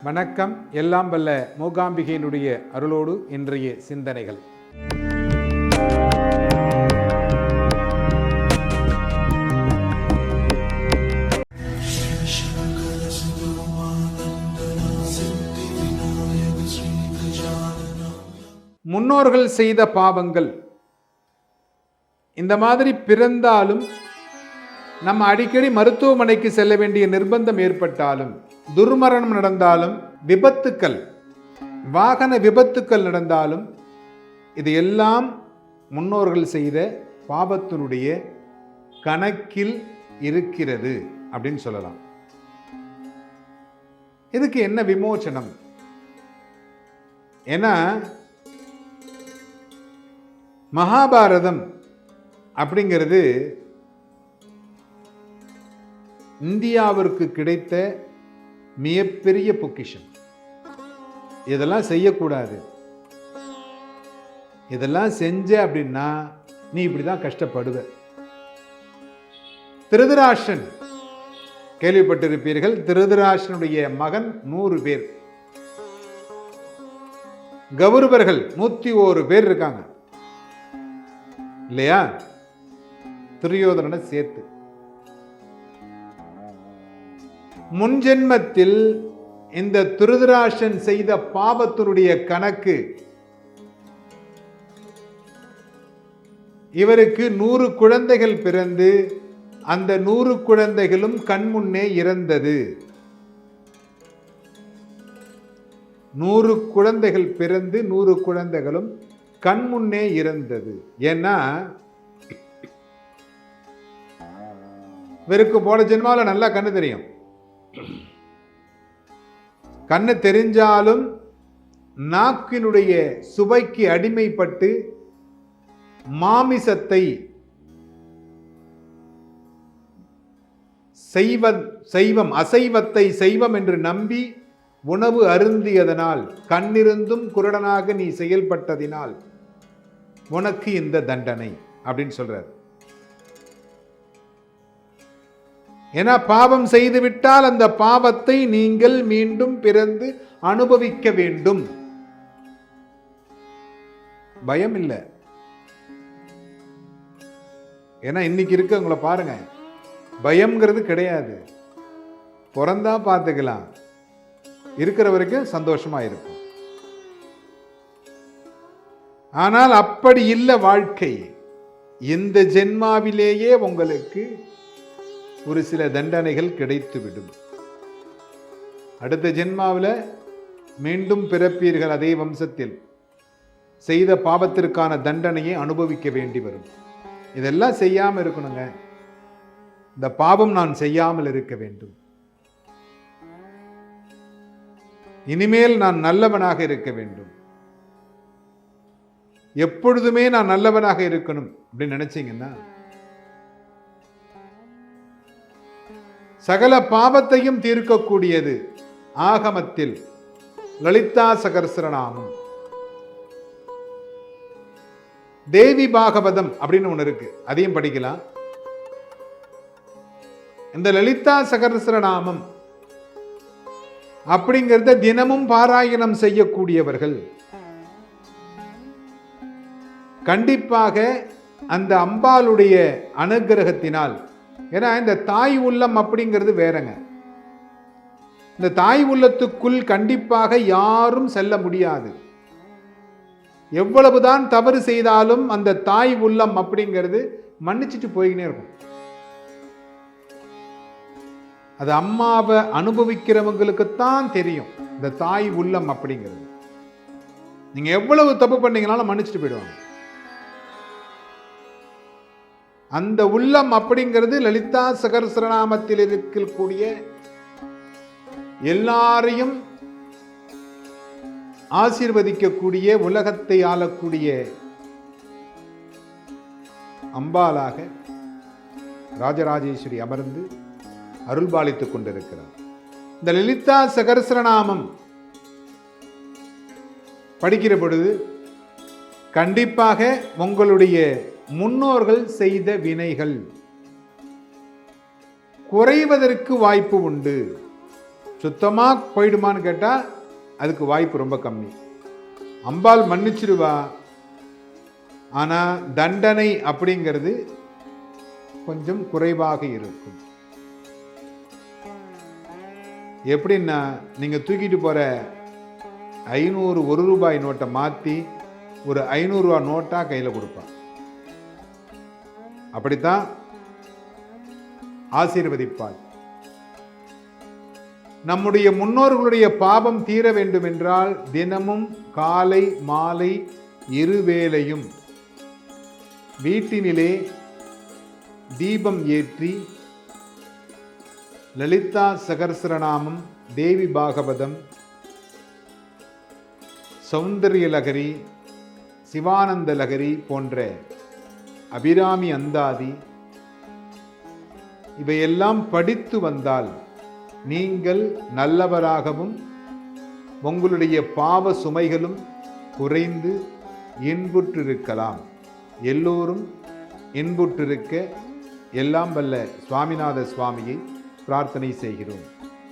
வணக்கம். எல்லாம் வல்ல மூகாம்பிகையினுடைய அருளோடு இன்றைய சிந்தனைகள். முன்னோர்கள் செய்த பாவங்கள் இந்த மாதிரி பிறந்தாலும், நம்ம அடிக்கடி மருத்துவமனைக்கு செல்ல வேண்டிய நிர்பந்தம் ஏற்பட்டாலும், துர்மரணம் நடந்தாலும், விபத்துக்கள், வாகன விபத்துக்கள் நடந்தாலும், இது எல்லாம் முன்னோர்கள் செய்த பாவத்தினுடைய கணக்கில் இருக்கிறது அப்படின்னு சொல்லலாம். இதுக்கு என்ன விமோசனம்? ஏன்னா மகாபாரதம் அப்படிங்கிறது இந்தியாவிற்கு கிடைத்த மிகப்பெரிய பொக்கிஷம். இதெல்லாம் செய்யக்கூடாது. இதெல்லாம் செஞ்ச அப்படின்னா நீ இப்படிதான் கஷ்டப்படுவ. திருதராஷ்டிரன் கேள்விப்பட்டிருப்பீர்கள். திருதராஷ்டிரனுடைய மகன் 100 பேர், கௌரவர்கள் 101 பேர் இருக்காங்க இல்லையா? துரியோதனனை சேர்த்து. முன்ஜென்மத்தில் இந்த திருதராஷ்டிரன் செய்த பாவத்தினுடைய கணக்கு இவருக்கு 100 குழந்தைகள் பிறந்து அந்த 100 குழந்தைகளும் கண்முன்னே இறந்தது. 100 குழந்தைகள் பிறந்து 100 குழந்தைகளும் கண்முன்னே இறந்தது. ஏன்னா இவருக்கு போன ஜென்மாவில் நல்லா கண்ணு தெரியும். கண்ணு தெரிஞ்சாலும் நாக்கினுடைய சுவைக்கு அடிமைப்பட்டு மாமிசத்தை செய்வம் அசைவத்தை செய்வம் என்று நம்பி உணவு அருந்தியதனால், கண்ணிருந்தும் குருடனாக நீ செயல்பட்டதினால் உனக்கு இந்த தண்டனை அப்படின்னு சொல்றார். ஏன்னா பாவம் செய்துவிட்டால் அந்த பாவத்தை நீங்கள் மீண்டும் பிறந்து அனுபவிக்க வேண்டும். பயம் இல்லை. ஏன்னா இன்னைக்கு இருக்கவங்கள பாருங்க, பயம்ங்கிறது கிடையாது. பிறந்தா பார்த்துக்கலாம், இருக்கிற வரைக்கும் சந்தோஷமா இருக்கும். ஆனால் அப்படி இல்லை வாழ்க்கை. இந்த ஜென்மாவிலேயே உங்களுக்கு ஒரு சில தண்டனைகள் கிடைத்துவிடும். அடுத்த ஜென்மாவில் மீண்டும் பிறப்பீர்கள். அதே வம்சத்தில் செய்த பாவத்திற்கான தண்டனையை அனுபவிக்க வேண்டி வரும். இதெல்லாம் செய்யாமல் இருக்கணுங்க. இந்த பாவம் நான் செய்யாமல் இருக்க வேண்டும். இனிமேல் நான் நல்லவனாக இருக்க வேண்டும். எப்பொழுதுமே நான் நல்லவனாக இருக்கணும் அப்படின்னு நினைச்சீங்கன்னா சகல பாவத்தையும் தீர்க்கக்கூடியது ஆகமத்தில் லலிதா சகஸ்ரநாமம். தேவி பாகவதம் அப்படின்னு ஒன்று இருக்கு, அதையும் படிக்கலாம். இந்த லலிதா சகஸ்ரநாமம் அப்படிங்கிறத தினமும் பாராயணம் செய்யக்கூடியவர்கள் கண்டிப்பாக அந்த அம்பாளுடைய அனுகிரகத்தினால், ஏன்னா இந்த தாய் உள்ளம் அப்படிங்கிறது வேறங்க. இந்த தாய் உள்ளத்துக்குள் கண்டிப்பாக யாரும் செல்ல முடியாது. எவ்வளவுதான் தவறு செய்தாலும் அந்த தாய் உள்ளம் அப்படிங்கிறது மன்னிச்சுட்டு போய்கினே இருக்கும். அது அம்மாவை அனுபவிக்கிறவங்களுக்குத்தான் தெரியும் இந்த தாய் உள்ளம் அப்படிங்கிறது. நீங்க எவ்வளவு தப்பு பண்ணீங்கனாலும் மன்னிச்சுட்டு போயிடுவாங்க. அந்த உள்ளம் அப்படிங்கிறது லலிதா சகஸ்ரநாமத்தில் இருக்கக்கூடிய எல்லாரையும் ஆசீர்வதிக்கக்கூடிய, உலகத்தை ஆளக்கூடிய அம்பாளாக ராஜராஜேஸ்வரி அமர்ந்து அருள்பாலித்துக் கொண்டிருக்கிறார். இந்த லலிதா சகஸ்ரநாமம் படிக்கிற பொழுது கண்டிப்பாக உங்களுடைய முன்னோர்கள் செய்த வினைகள் குறைவதற்கு வாய்ப்பு உண்டு. சுத்தமாக போயிடுமான்னு கேட்டால் அதுக்கு வாய்ப்பு ரொம்ப கம்மி. அம்பாள் மன்னிச்சிடுவா, ஆனால் தண்டனை அப்படிங்கிறது கொஞ்சம் குறைவாக இருக்கும். எப்படின்னா, நீங்கள் தூக்கிட்டு போகிற 500 1 ரூபாய் நோட்டை மாற்றி ஒரு 500 ரூபா நோட்டாக கையில் கொடுப்பான். அப்படித்தான் ஆசீர்வதிப்பாள். நம்முடைய முன்னோர்களுடைய பாவம் தீர வேண்டும் என்றால் தினமும் காலை மாலை இருவேளையும் வீட்டினிலே தீபம் ஏற்றி லலிதா சகஸ்ரநாமம், தேவி பாகவதம், சௌந்தர்ய லகரி, சிவானந்த லகரி போன்ற அபிராமி அந்தாதி இவையெல்லாம் படித்து வந்தால் நீங்கள் நல்லவராகவும் உங்களுடைய பாவ சுமைகளும் குறைந்து இன்புற்றிருக்கலாம். எல்லோரும் இன்புற்றிருக்க எல்லாம் வல்ல சுவாமிநாத சுவாமியை பிரார்த்தனை செய்கிறோம்.